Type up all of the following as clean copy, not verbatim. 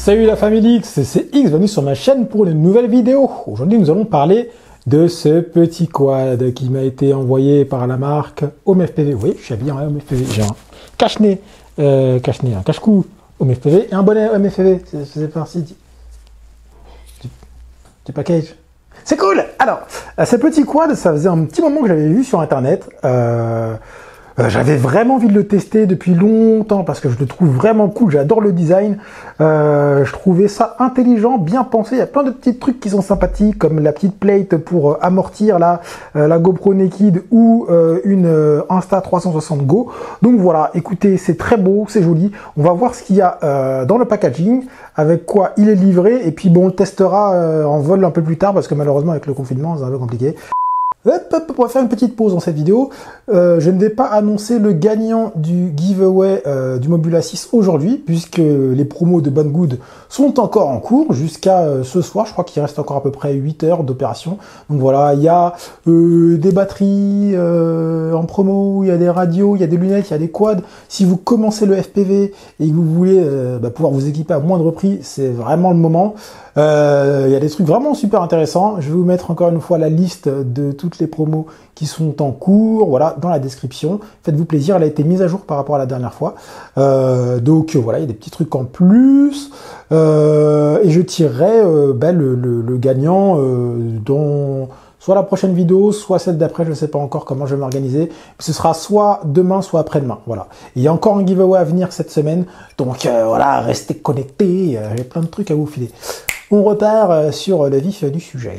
Salut la famille X, c'est X, bienvenue sur ma chaîne pour une nouvelle vidéo. Aujourd'hui nous allons parler de ce petit quad qui m'a été envoyé par la marque OMFPV. Oui, je suis habillé en OMFPV, j'ai un cache-nez, un cache-cou OMFPV et un bonnet OMFPV. C'est parti du package. C'est cool. Alors, ce petit quad, ça faisait un petit moment que j'avais vu sur internet. J'avais vraiment envie de le tester depuis longtemps parce que je le trouve vraiment cool, j'adore le design, je trouvais ça intelligent, bien pensé, il y a plein de petits trucs qui sont sympathiques comme la petite plate pour amortir la GoPro Naked ou une Insta360 Go. Donc voilà, écoutez, c'est très beau, c'est joli, on va voir ce qu'il y a dans le packaging, avec quoi il est livré et puis bon, on le testera en vol un peu plus tard parce que malheureusement avec le confinement c'est un peu compliqué. On va faire une petite pause dans cette vidéo. Je ne vais pas annoncer le gagnant du giveaway du Mobula 6 aujourd'hui, puisque les promos de Banggood sont encore en cours jusqu'à ce soir. Je crois qu'il reste encore à peu près 8 heures d'opération. Donc voilà, il y a des batteries en promo, il y a des radios, il y a des lunettes, il y a des quads. Si vous commencez le FPV et que vous voulez pouvoir vous équiper à moindre prix, c'est vraiment le moment. Il y a des trucs vraiment super intéressants. Je vais vous mettre encore une fois la liste de toutes les promos qui sont en cours, voilà, dans la description. Faites-vous plaisir, elle a été mise à jour par rapport à la dernière fois. Donc voilà, il y a des petits trucs en plus. Et je tirerai le gagnant dans soit la prochaine vidéo, soit celle d'après, je ne sais pas encore comment je vais m'organiser. Ce sera soit demain, soit après-demain. Voilà. Et il y a encore un giveaway à venir cette semaine. Donc voilà, restez connectés. J'ai plein de trucs à vous filer. On repart sur le vif du sujet.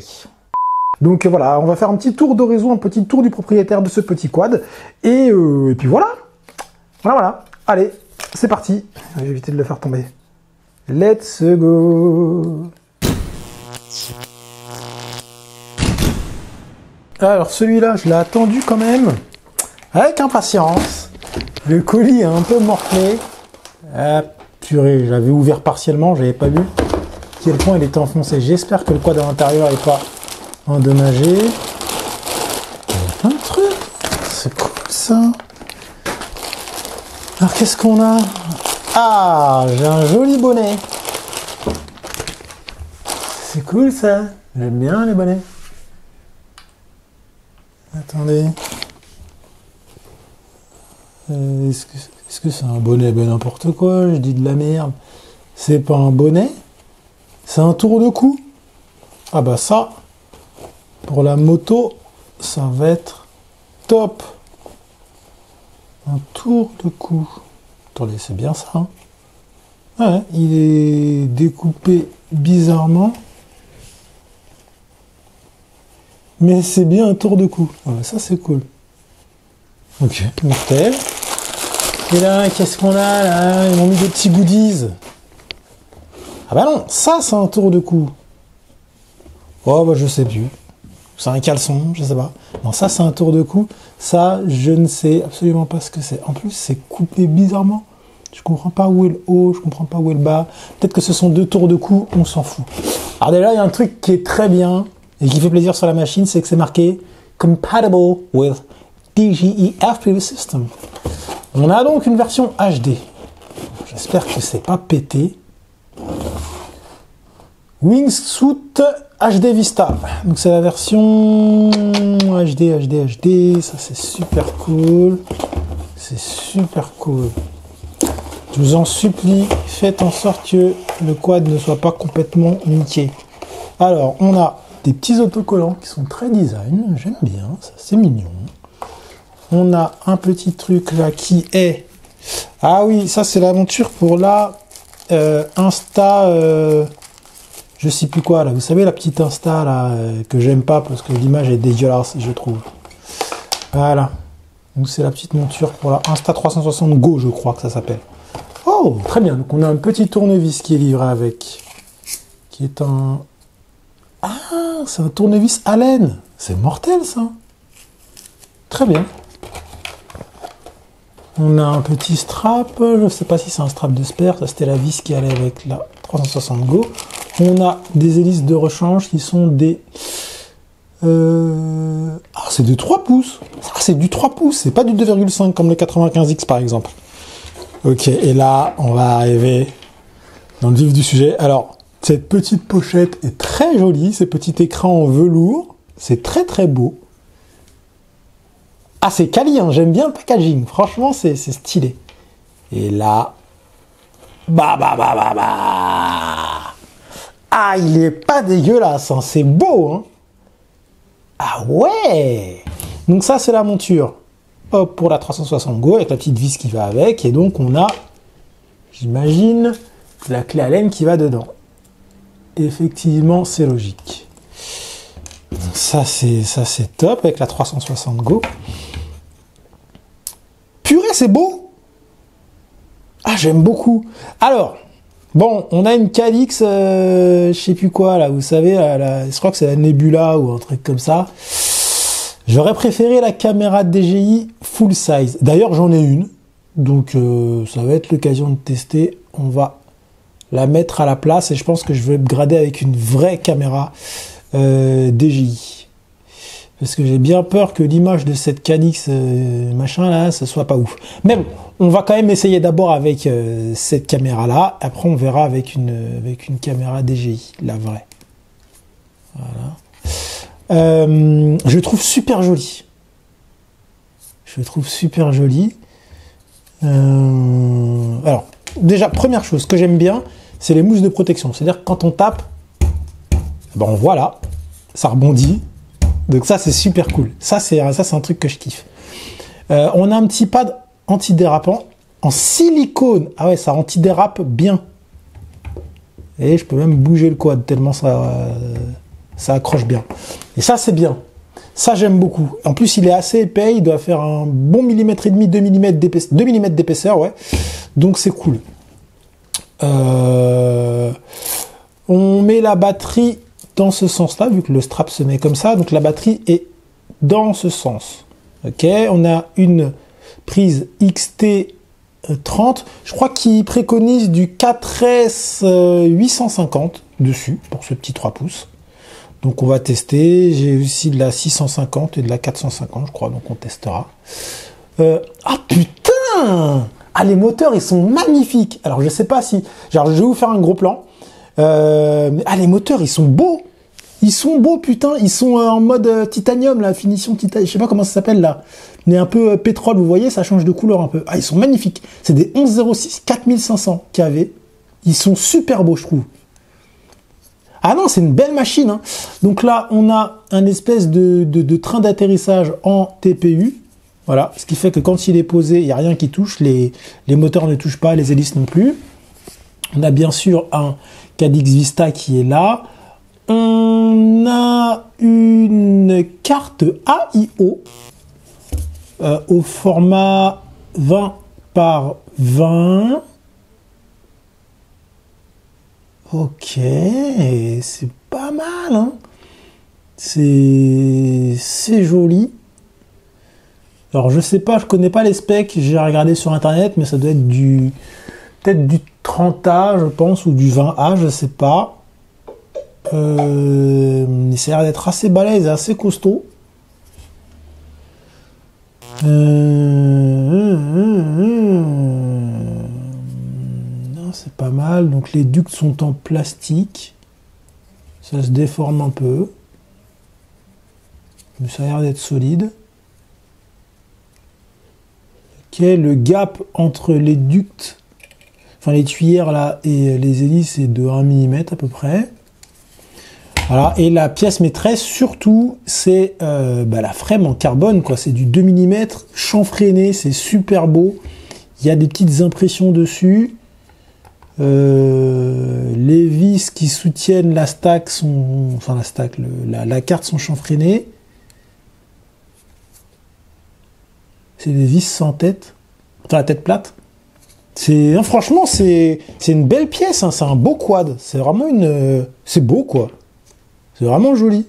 Donc voilà, on va faire un petit tour d'horizon, un petit tour du propriétaire de ce petit quad. Et puis voilà. Voilà. Allez, c'est parti. Je vais éviter de le faire tomber. Let's go. Alors celui-là, je l'ai attendu quand même, avec impatience. Le colis est un peu morflé. Ah purée, j'avais ouvert partiellement, j'avais pas vu quel point il était enfoncé. J'espère que le quad à l'intérieur n'est pas endommagé. Il y a plein de trucs. C'est cool ça. Alors qu'est-ce qu'on a? Ah, j'ai un joli bonnet. C'est cool ça. J'aime bien les bonnets. Attendez. Est-ce que c'est un bonnet? Ben n'importe quoi, je dis de la merde. C'est pas un bonnet, c'est un tour de cou. Ah bah ça, pour la moto, ça va être top. Un tour de cou. Attendez, c'est bien ça. Hein, ouais, il est découpé bizarrement. Mais c'est bien un tour de cou. Voilà, ça c'est cool. Ok, mortel. Et là, qu'est-ce qu'on a là? Ils m'ont mis des petits goodies. Ah bah non, ça c'est un tour de cou. Oh bah je sais plus. C'est un caleçon, je sais pas. Non, ça c'est un tour de cou. Ça, je ne sais absolument pas ce que c'est. En plus, c'est coupé bizarrement. Je comprends pas où est le haut, je comprends pas où est le bas. Peut-être que ce sont deux tours de cou, on s'en fout. Alors déjà, il y a un truc qui est très bien et qui fait plaisir sur la machine, c'est que c'est marqué Compatible with DJI FPV System. On a donc une version HD. J'espère que c'est pas pété. Wingsuit HD Vista. Donc c'est la version HD. Ça c'est super cool. C'est super cool. Je vous en supplie, faites en sorte que le quad ne soit pas complètement niqué. Alors, on a des petits autocollants qui sont très design, j'aime bien, ça c'est mignon. On a un petit truc là qui est... Ah oui, ça c'est la monture pour la Insta... je sais plus quoi là, vous savez la petite Insta là, que j'aime pas parce que l'image est dégueulasse, je trouve. Voilà. Donc c'est la petite monture pour la Insta360 Go, je crois que ça s'appelle. Oh, très bien. Donc on a un petit tournevis qui est livré avec, qui est un... Ah, c'est un tournevis à laine. C'est mortel ça. Très bien. On a un petit strap. Je ne sais pas si c'est un strap de spare. Ça c'était la vis qui allait avec la 360 Go. On a des hélices de rechange qui sont des... Ah, c'est de 3 pouces. Ah, c'est du 3 pouces. C'est pas du 2,5 comme le 95X par exemple. Ok, et là, on va arriver dans le vif du sujet. Alors, cette petite pochette est très jolie, ces petits écrans en velours, c'est très très beau. Ah, c'est quali, hein, j'aime bien le packaging, franchement, c'est stylé. Et là, ah, il est pas dégueulasse, hein, c'est beau, hein. Ah ouais. Donc ça, c'est la monture. Hop, pour la 360 Go, avec la petite vis qui va avec. Et donc, on a, j'imagine, la clé Allen qui va dedans. Effectivement, c'est logique. Donc ça, c'est top avec la 360 Go. Purée, c'est beau. Ah, j'aime beaucoup. Alors, bon, on a une Calix, je sais plus quoi, là, vous savez, je crois que c'est la Nebula ou un truc comme ça. J'aurais préféré la caméra DJI full size. D'ailleurs, j'en ai une. Donc, ça va être l'occasion de tester. On va la mettre à la place et je pense que je vais upgrader avec une vraie caméra DJI. Parce que j'ai bien peur que l'image de cette Calix machin là, ce soit pas ouf. Mais bon, on va quand même essayer d'abord avec cette caméra là. Après, on verra avec une caméra DJI, la vraie. Voilà. Je le trouve super joli. Je le trouve super joli. Alors, déjà, première chose que j'aime bien, c'est les mousses de protection. C'est-à-dire que quand on tape, bon voilà, ça rebondit. Donc ça, c'est super cool. Ça, c'est un truc que je kiffe. On a un petit pad antidérapant en silicone. Ah ouais, ça antidérape bien. Et je peux même bouger le quad tellement ça accroche bien. Et ça, c'est bien. Ça, j'aime beaucoup. En plus, il est assez épais. Il doit faire un bon millimètre et demi, 2 mm d'épaisseur. 2 mm d'épaisseur, ouais. Donc, c'est cool. On met la batterie dans ce sens-là, vu que le strap se met comme ça. Donc, la batterie est dans ce sens. OK. On a une prise XT30. Je crois qu'il préconise du 4S 850 dessus, pour ce petit 3 pouces. Donc on va tester. J'ai aussi de la 650 et de la 450, je crois. Donc on testera. Ah putain! Ah, les moteurs, ils sont magnifiques. Alors je sais pas si... Genre, je vais vous faire un gros plan. Ah, les moteurs, ils sont beaux. Ils sont beaux, putain. Ils sont en mode titanium, la finition titanium. Je sais pas comment ça s'appelle là. Mais un peu pétrole, vous voyez, ça change de couleur un peu. Ah, ils sont magnifiques. C'est des 1106 4500 kV. Ils sont super beaux, je trouve. Ah non, c'est une belle machine, hein. Donc là, on a un espèce de train d'atterrissage en TPU. Voilà, ce qui fait que quand il est posé, il n'y a rien qui touche. Les moteurs ne touchent pas, les hélices non plus. On a bien sûr un Cadix Vista qui est là. On a une carte AIO au format 20 par 20. Ok, c'est pas mal, hein. C'est joli. Alors je sais pas, je connais pas les specs, j'ai regardé sur internet, mais ça doit être peut-être du 30A, je pense, ou du 20A, je sais pas. Mais ça a l'air d'être assez balèze et assez costaud. C'est pas mal. Donc les ducts sont en plastique. Ça se déforme un peu. Mais ça a l'air d'être solide. Ok, le gap entre les ducts, enfin les tuyères là et les hélices est de 1 mm à peu près. Voilà, et la pièce maîtresse surtout, c'est la frame en carbone, quoi. C'est du 2 mm chanfreiné, c'est super beau. Il y a des petites impressions dessus. Les vis qui soutiennent la stack sont, enfin la stack, la carte sont chanfreinées. C'est des vis sans tête, enfin la tête plate. C'est, franchement, c'est une belle pièce, hein, c'est un beau quad. C'est vraiment c'est beau quoi. C'est vraiment joli.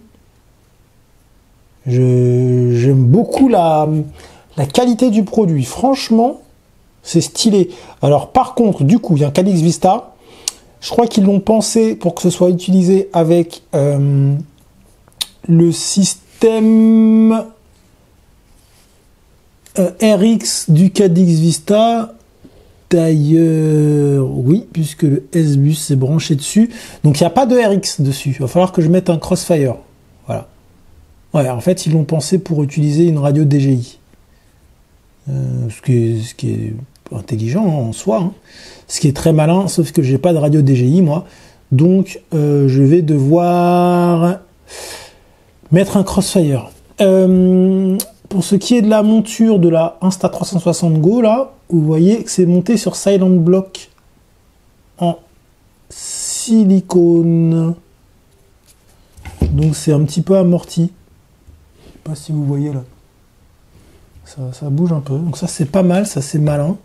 J'aime beaucoup la qualité du produit. Franchement, c'est stylé. Alors par contre, du coup, il y a un Cadix Vista. Je crois qu'ils l'ont pensé pour que ce soit utilisé avec le système RX du Cadix Vista. d'ailleurs, oui, puisque le S-Bus est branché dessus. Donc il n'y a pas de RX dessus. Il va falloir que je mette un Crossfire. Voilà. Ouais, en fait, ils l'ont pensé pour utiliser une radio DJI. Ce qui est intelligent en soi. Hein. Ce qui est très malin, sauf que j'ai pas de radio DJI, moi. Donc, je vais devoir mettre un Crossfire. Pour ce qui est de la monture de la Insta360 Go, là, vous voyez que c'est monté sur Silent Block en silicone. Donc, c'est un petit peu amorti. Je sais pas si vous voyez là. Ça bouge un peu. Donc ça, c'est pas mal, ça, c'est malin.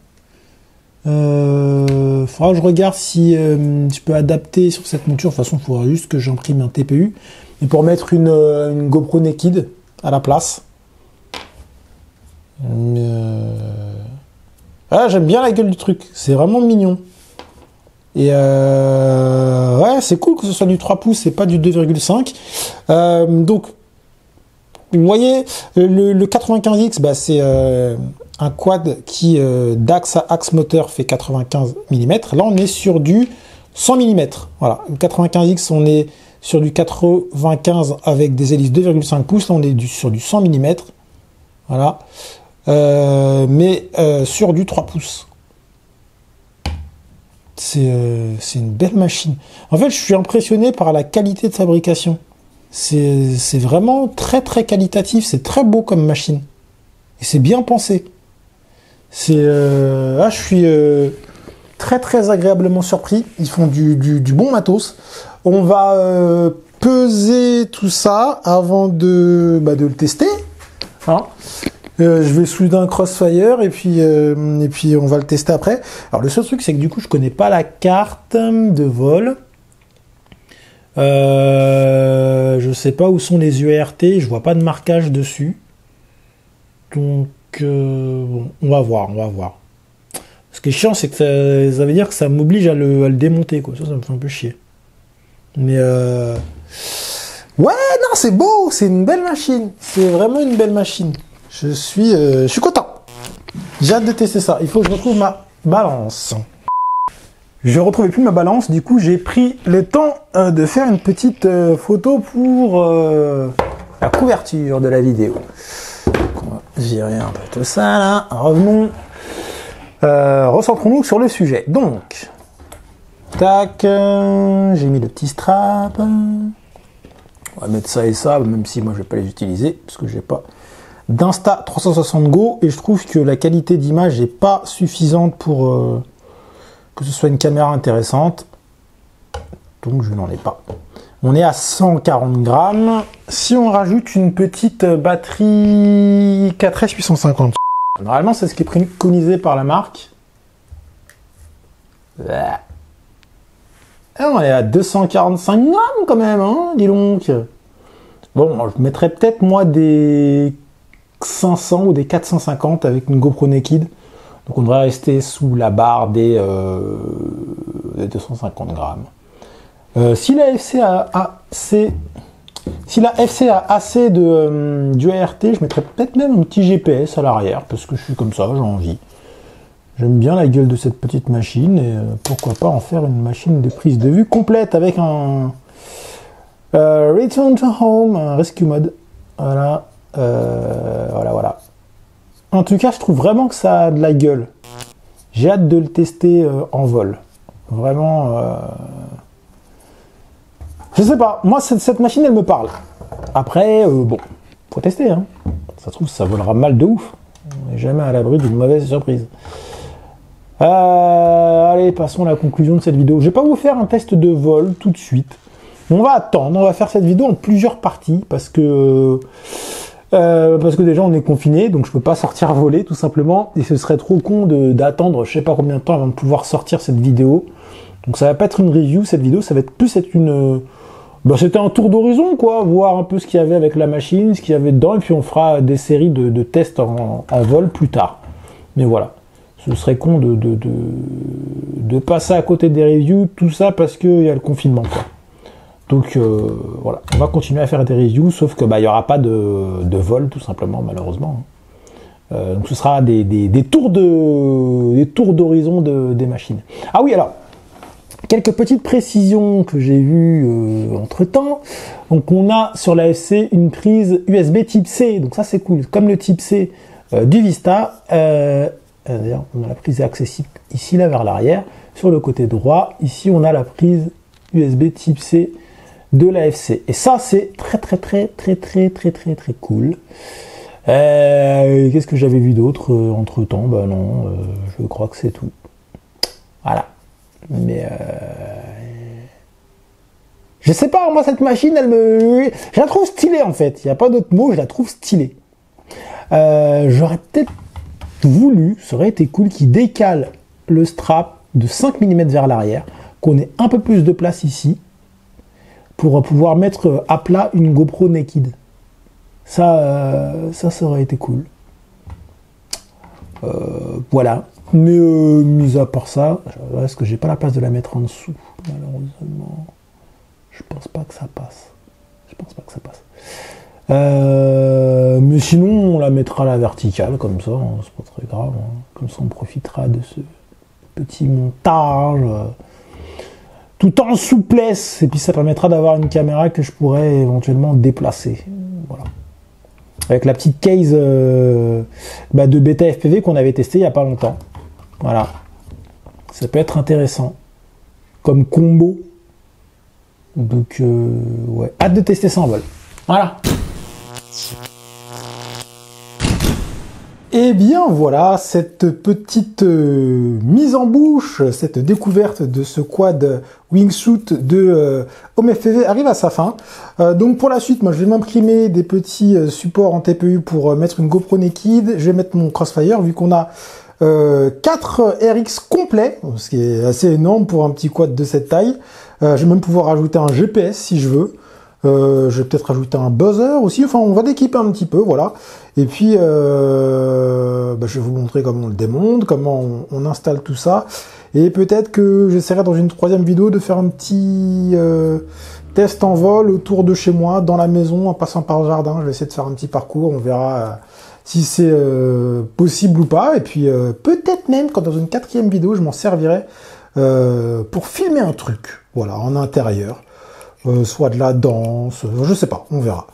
Faudra que je regarde si je peux adapter sur cette monture. De toute façon, il faudra juste que j'imprime un TPU. Et pour mettre une GoPro Naked à la place. Ah, j'aime bien la gueule du truc. C'est vraiment mignon. Et ouais, c'est cool que ce soit du 3 pouces et pas du 2,5. Donc, vous voyez, le 95X, bah, c'est un quad qui, d'axe à axe moteur, fait 95 mm. Là, on est sur du 100 mm. Voilà, le 95X, on est sur du 95 avec des hélices 2,5 pouces. Là, on est sur du 100 mm. Voilà. Mais sur du 3 pouces. C'est une belle machine. En fait, je suis impressionné par la qualité de fabrication. C'est vraiment très très qualitatif. C'est très beau comme machine. Et c'est bien pensé. Je suis très très agréablement surpris. Ils font du bon matos. On va peser tout ça avant de le tester. Hein. Je vais souder un Crossfire et puis on va le tester après. Alors le seul truc, c'est que du coup, je connais pas la carte de vol. Je sais pas où sont les UART, je vois pas de marquage dessus. Donc bon, on va voir. Ce qui est chiant, c'est que ça veut dire que ça m'oblige à le démonter, quoi. Ça me fait un peu chier. Mais ouais, non, c'est beau, c'est une belle machine. C'est vraiment une belle machine. Je suis content. J'ai hâte de tester ça. Il faut que je retrouve ma balance. Je retrouvais plus ma balance, du coup j'ai pris le temps de faire une petite photo pour la couverture de la vidéo. Donc, on va virer un peu tout ça là. Revenons. Recentrons-nous sur le sujet. Donc, tac, j'ai mis le petit strap. On va mettre ça et ça, même si moi je vais pas les utiliser parce que j'ai pas d'Insta360 Go et je trouve que la qualité d'image n'est pas suffisante pour que ce soit une caméra intéressante. Donc je n'en ai pas. On est à 140 grammes. Si on rajoute une petite batterie 4S 850. Normalement, c'est ce qui est préconisé par la marque. Ah, on est à 245 grammes quand même, hein, dis donc. Bon, je mettrais peut-être moi des 500 ou des 450 avec une GoPro Naked. Donc on devrait rester sous la barre des 250 grammes. Si la FC a assez d'UART, je mettrais peut-être même un petit GPS à l'arrière, parce que je suis comme ça, j'ai envie. J'aime bien la gueule de cette petite machine, et pourquoi pas en faire une machine de prise de vue complète avec un Return to Home, un Rescue Mode. Voilà, voilà. En tout cas, je trouve vraiment que ça a de la gueule. J'ai hâte de le tester en vol. Vraiment, je sais pas. Moi, cette machine, elle me parle. Après, bon, faut tester. Hein. Ça se trouve, ça volera mal de ouf. On n'est jamais à l'abri d'une mauvaise surprise. Allez, passons à la conclusion de cette vidéo. Je vais pas vous faire un test de vol tout de suite. On va attendre. On va faire cette vidéo en plusieurs parties parce que déjà on est confiné, donc je peux pas sortir voler tout simplement, et ce serait trop con d'attendre je sais pas combien de temps avant de pouvoir sortir cette vidéo. Donc ça va pas être une review cette vidéo, ça va être plus être une c'était un tour d'horizon quoi, voir un peu ce qu'il y avait avec la machine, ce qu'il y avait dedans, et puis on fera des séries de tests en vol plus tard. Mais voilà, ce serait con de passer à côté des reviews, tout ça parce qu'il y a le confinement quoi. Donc voilà, on va continuer à faire des reviews, sauf que il y aura pas de vol tout simplement malheureusement. Donc ce sera des tours d'horizon des machines. Ah oui, alors, quelques petites précisions que j'ai vues entre temps. Donc on a sur la FC une prise USB type C, donc ça c'est cool, comme le type C du Vista. D'ailleurs, on a la prise accessible ici là vers l'arrière. Sur le côté droit, ici on a la prise USB type C de la FC. Et ça c'est très cool. Qu'est-ce que j'avais vu d'autre entre temps? Bah non, je crois que c'est tout. Voilà. Mais je sais pas, moi cette machine, je la trouve stylée en fait. Il n'y a pas d'autre mot, je la trouve stylée. J'aurais peut-être voulu, ça aurait été cool, qu'il décale le strap de 5 mm vers l'arrière, qu'on ait un peu plus de place ici, pour pouvoir mettre à plat une GoPro Naked. Ça aurait été cool. Voilà. Mais mis à part ça, est-ce que j'ai pas la place de la mettre en dessous? Malheureusement, je pense pas que ça passe. Mais sinon, on la mettra à la verticale, comme ça, hein, c'est pas très grave. Hein. Comme ça, on profitera de ce petit montage tout en souplesse. Et puis, ça permettra d'avoir une caméra que je pourrais éventuellement déplacer. Voilà. Avec la petite case de bêta FPV qu'on avait testé il n'y a pas longtemps. Voilà. Ça peut être intéressant. Comme combo. Donc, ouais. Hâte de tester ça en vol. Voilà. Et bien voilà, cette petite mise en bouche, cette découverte de ce quad wingsuit de Home FPV arrive à sa fin. Donc pour la suite, moi je vais m'imprimer des petits supports en TPU pour mettre une GoPro Naked. Je vais mettre mon Crossfire vu qu'on a 4 RX complets, ce qui est assez énorme pour un petit quad de cette taille. Je vais même pouvoir ajouter un GPS si je veux. Je vais peut-être rajouter un buzzer aussi, enfin on va l'équiper un petit peu, voilà. Et puis je vais vous montrer comment on le démonte, comment on installe tout ça. Et peut-être que j'essaierai dans une troisième vidéo de faire un petit test en vol autour de chez moi, dans la maison, en passant par le jardin. Je vais essayer de faire un petit parcours, on verra si c'est possible ou pas. Et puis peut-être même quand dans une quatrième vidéo, je m'en servirai pour filmer un truc, voilà, en intérieur. Soit de la danse, je sais pas, on verra.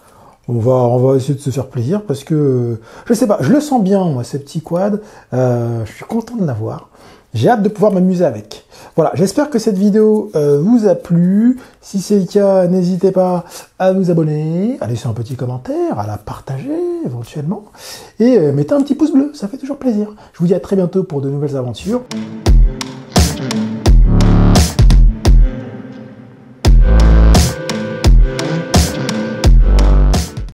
On va essayer de se faire plaisir parce que, je sais pas, je le sens bien, moi, ces petits quads. Je suis content de l'avoir. J'ai hâte de pouvoir m'amuser avec. Voilà, j'espère que cette vidéo vous a plu. Si c'est le cas, n'hésitez pas à vous abonner, à laisser un petit commentaire, à la partager éventuellement. Et mettez un petit pouce bleu, ça fait toujours plaisir. Je vous dis à très bientôt pour de nouvelles aventures.